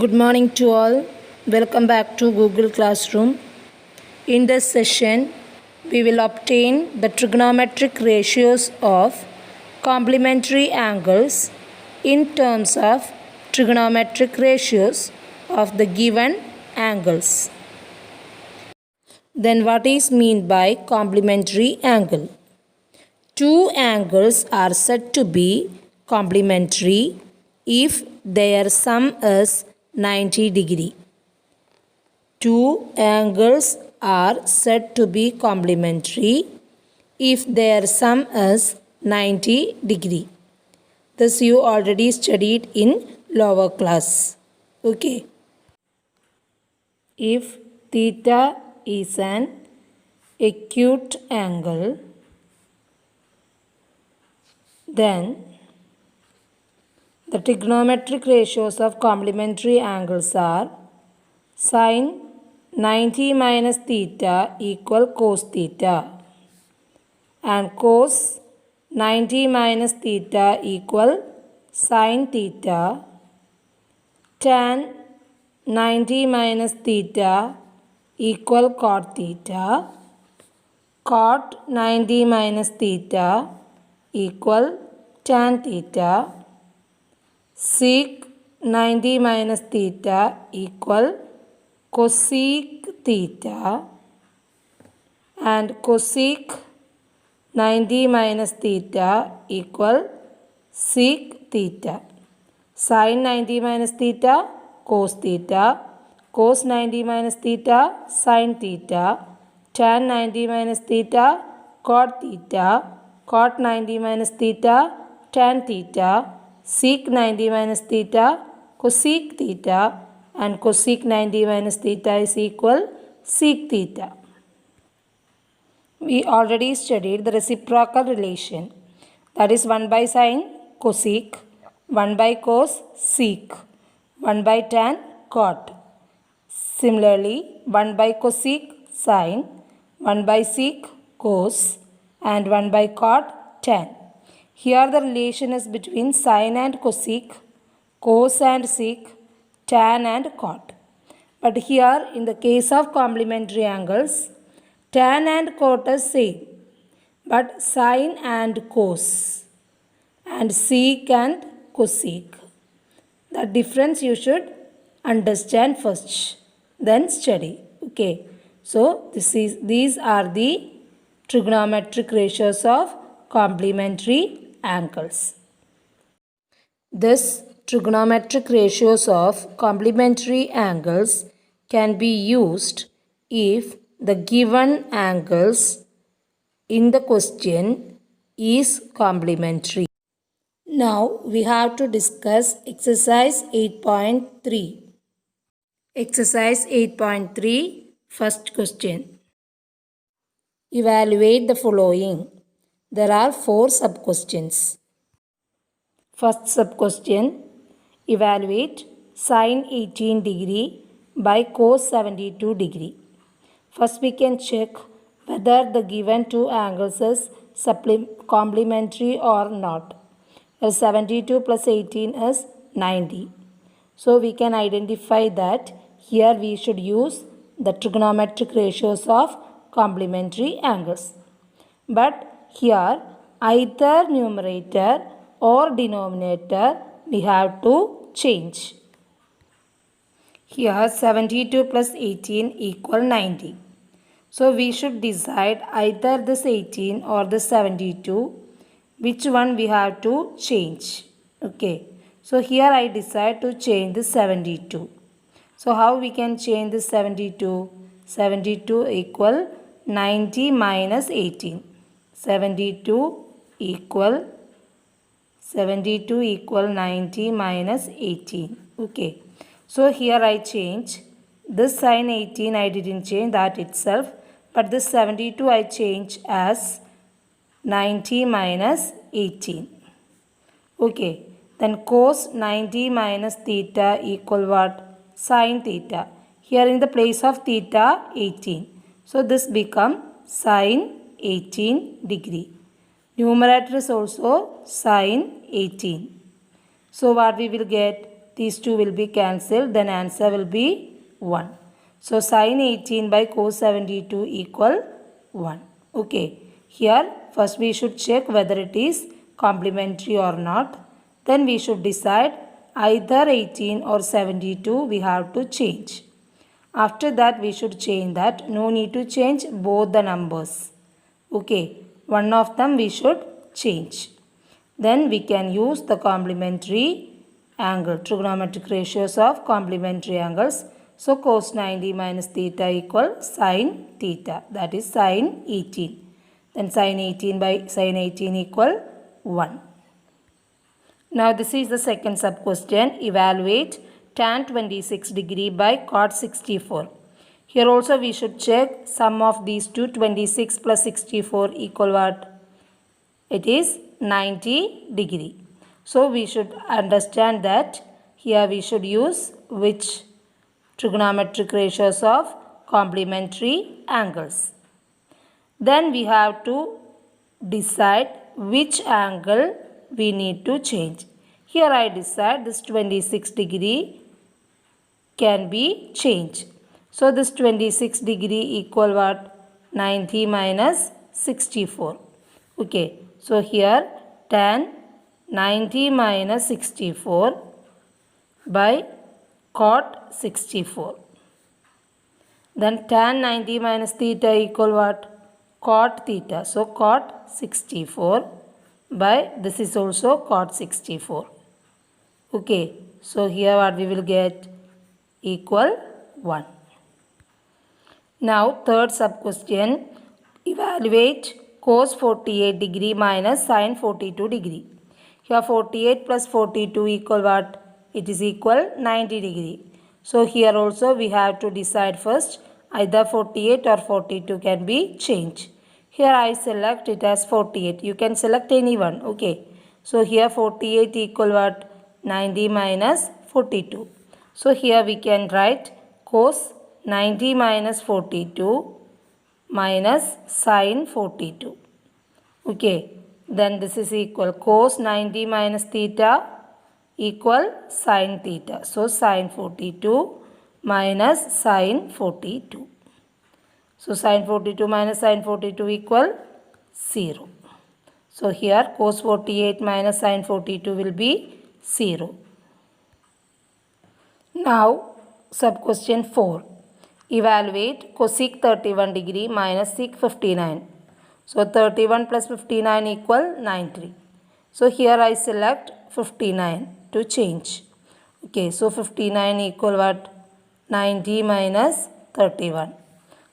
Good morning to all. Welcome back to Google Classroom. In this session, we will obtain the trigonometric ratios of complementary angles in terms of trigonometric ratios of the given angles. Then what is meant by complementary angle? Two angles are said to be complementary if their sum is 90 degree. Two angles are said to be complementary if their sum is 90 degree. This you already studied in lower class. Okay. If theta is an acute angle, then the trigonometric ratios of complementary angles are sin 90 minus theta equal cos theta and cos 90 minus theta equal sin theta, tan 90 minus theta equal cot theta, cot 90 minus theta equal tan theta, sec 90 minus theta equal cosec theta and cosec 90 minus theta equal sec theta. Sin 90 minus theta cos theta, cos 90 minus theta sin theta, tan 90 minus theta cot theta, cot 90 minus theta tan theta, sec 90 minus theta cosec theta and cosec 90 minus theta is equal sec theta. We already studied the reciprocal relation, that is 1 by sin cosec, 1 by cos sec, 1 by tan cot. Similarly, 1 by cosec sin, 1 by sec cos and 1 by cot tan. Here the relation is between sin and cosec, cos and sec, tan and cot. But here in the case of complementary angles, tan and cot is same, but sin and cos and sec and cosec, the difference you should understand first, then study. Okay. So these are the trigonometric ratios of complementary angles. This trigonometric ratios of complementary angles can be used if the given angles in the question is complementary. Now we have to discuss exercise 8.3. Exercise 8.3, first question. Evaluate the following. There are 4 sub-questions. First sub-question, evaluate sin 18 degree by cos 72 degree. First we can check whether the given two angles is complementary or not. 72 plus 18 is 90. So we can identify that here we should use the trigonometric ratios of complementary angles. But here either numerator or denominator we have to change. Here 72 plus 18 equal 90. So we should decide either this 18 or the 72, which one we have to change. Okay. So here I decide to change the 72. So how we can change the 72? 72 equal 90 minus 18. 72 equal 90 minus 18. Okay. So here I change. This sin 18 I didn't change that itself. But this 72 I change as 90 minus 18. Okay. Then cos 90 minus theta equal what? Sin theta. Here in the place of theta 18. So this become sin 18 degree. Numerator is also sin 18. So what we will get? these two will be cancelled, then answer will be 1. So sin 18 by cos 72 equal 1. Okay, here first we should check whether it is complementary or not. Then we should decide either 18 or 72 we have to change. After that we should change that. No need to change both the numbers. Okay, one of them we should change. Then we can use the complementary angle, trigonometric ratios of complementary angles. So cos 90 minus theta equal sin theta, that is sin 18. Then sin 18 by sin 18 equal 1. Now this is the second sub question. Evaluate tan 26 degree by cot 64. Here also we should check sum of these two. 26 plus 64 equal what? It is 90 degree. So we should understand that here we should use which trigonometric ratios of complementary angles. Then we have to decide which angle we need to change. Here I decide this 26 degree can be changed. So this 26 degree equal what? 90 minus 64. Okay. So here tan 90 minus 64 by cot 64. Then tan 90 minus theta equal what? Cot theta. So cot 64 by this is also cot 64. Okay. So here what we will get? Equal 1. Now third sub question. Evaluate cos 48 degree minus sin 42 degree. Here 48 plus 42 equal what? It is equal 90 degree. So here also we have to decide first either 48 or 42 can be changed. Here I select it as 48. You can select any one. Okay. So here 48 equal what? 90 minus 42. So here we can write cos 90 minus 42 minus sin 42. Okay. Then this is equal cos 90 minus theta equal sin theta. So sin 42 minus sin 42. So sin 42 minus sin 42 equal 0. So here cos 48 minus sin 42 will be 0. Now sub question 4. Evaluate cosec 31 degree minus sec 59. So 31 plus 59 equal 90. So here I select 59 to change. Okay, so 59 equal what? 90 minus 31.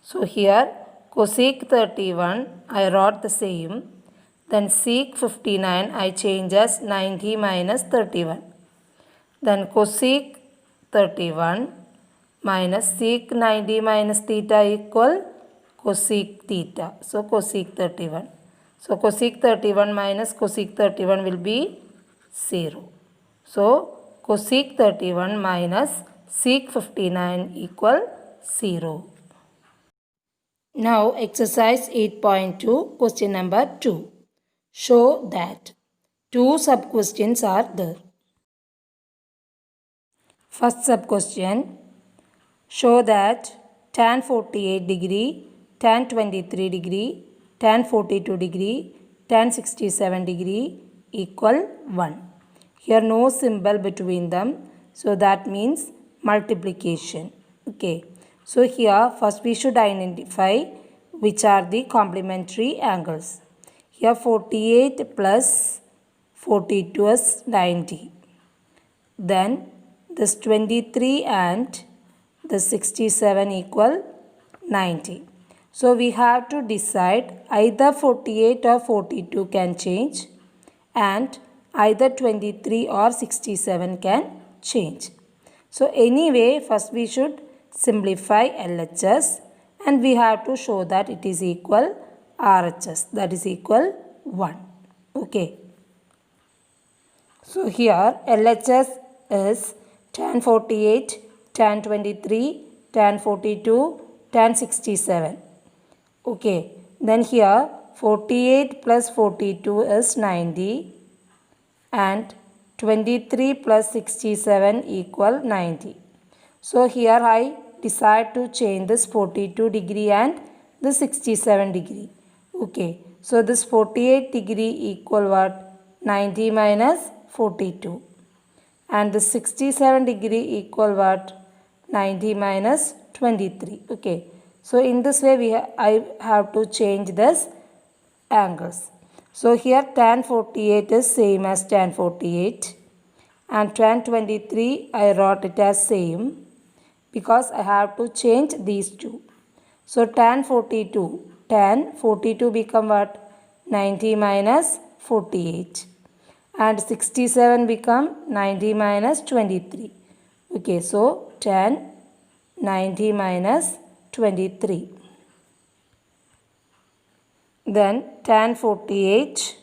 So here cosec 31 I wrote the same. Then sec 59 I change as 90 minus 31. Then cosec 31 minus sec 90 minus theta equal cosec theta. So cosec 31. So cosec 31 minus cosec 31 will be 0. So cosec 31 minus sec 59 equal 0. Now exercise 8.2 question number 2. Show that two sub questions are there. First sub question. Show that tan 48 degree, tan 23 degree, tan 42 degree, tan 67 degree equal 1. Here no symbol between them. So that means multiplication. Okay. So here first we should identify which are the complementary angles. Here 48 plus 42 is 90. Then this 23 and the 67 equal 90. So we have to decide either 48 or 42 can change and either 23 or 67 can change. So anyway, first we should simplify LHS and we have to show that it is equal RHS, that is equal 1. Okay. So here LHS is tan 48, tan 23, tan 42, tan 67. Okay. Then here 48 plus 42 is 90 and 23 plus 67 equal 90. So here I decide to change this 42 degree and the 67 degree. Okay. So this 48 degree equal what? 90 minus 42. And the 67 degree equal what? 90 minus 23. Okay. So in this way I have to change this angles. So here tan 48 is same as tan 48 and tan 23 I wrote it as same because I have to change these two. So tan 42 become what? 90 minus 48 and 67 become 90 minus 23. Okay, so tan 90 minus 23. Then tan 48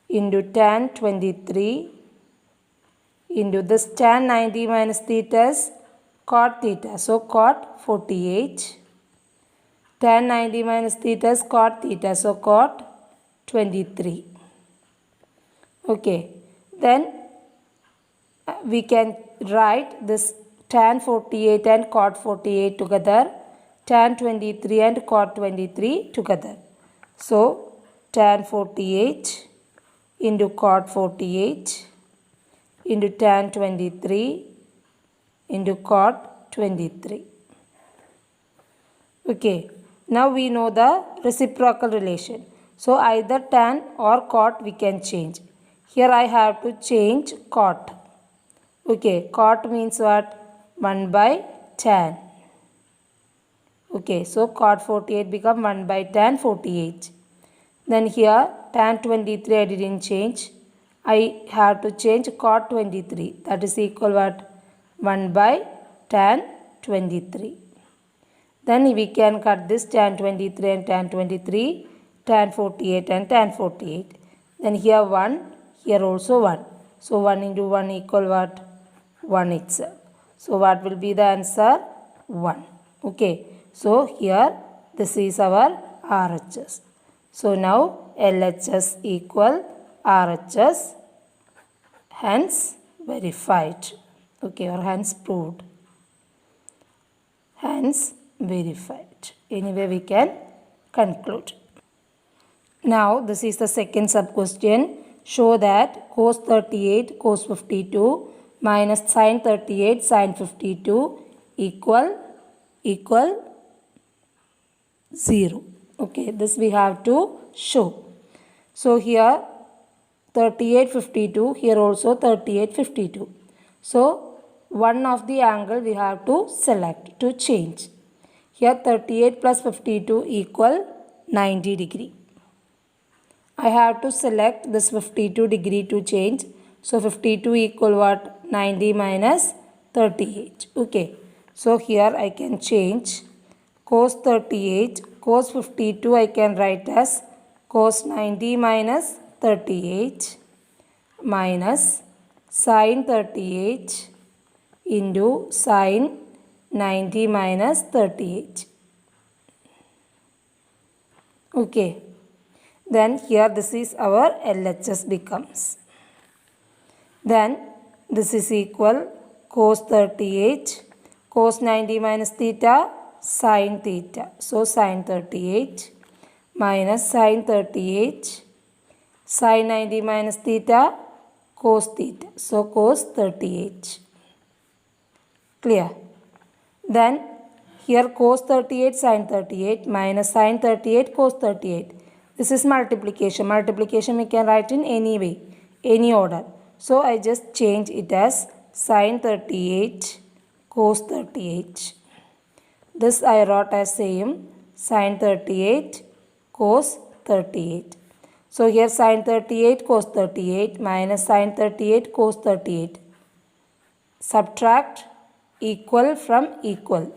into tan 23 into this tan 90 minus theta is cot theta. So cot 48. Tan 90 minus theta is cot theta. So cot 23. Okay. Then we can write this tan 48 and cot 48 together. Tan 23 and cot 23 together. So tan 48 into cot 48 into tan 23 into cot 23. Okay. Now we know the reciprocal relation. So either tan or cot we can change. Here I have to change cot. Okay. Cot means what? 1 by tan. Okay. So cot 48 become 1 by tan 48. Then here tan 23 I didn't change. I have to change cot 23. That is equal what? 1 by tan 23. Then we can cut this tan 23 and tan 23, tan 48 and tan 48. Then here 1, here also 1. So 1 into 1 equal what? 1 itself. So what will be the answer? 1. Okay. So here this is our RHS. So now LHS equal RHS, hence verified. Okay, or hence proved. Hence verified. Anyway, we can conclude. Now, this is the second sub question. Show that cos 38, cos 52 minus sin 38, sin 52 equal 0. Okay, this we have to show. So, here 38, 52, here also 38, 52. So, one of the angle we have to select to change. Here 38 plus 52 equal 90 degree. I have to select this 52 degree to change. So 52 equal what? 90 minus 38. Okay. So here I can change cos 38, cos 52 I can write as cos 90 minus 38 minus sin 38 into sin 90 minus 38. Okay. Then here this is our LHS becomes. Then this is equal cos 38, cos 90 minus theta, sin theta. So sin 38 minus sin 38, sin 90 minus theta, cos theta. So cos 38. Clear? Then here cos 38 sin 38 minus sin 38 cos 38. This is multiplication. Multiplication we can write in any way, any order. So I just change it as sin 38 cos 38. This I wrote as same sin 38 cos 38. So here sin 38 cos 38 minus sin 38 cos 38. Subtract equal from equal,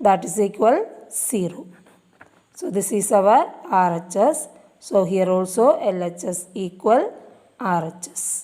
that is equal 0. So this is our RHS. So here also LHS equal RHS.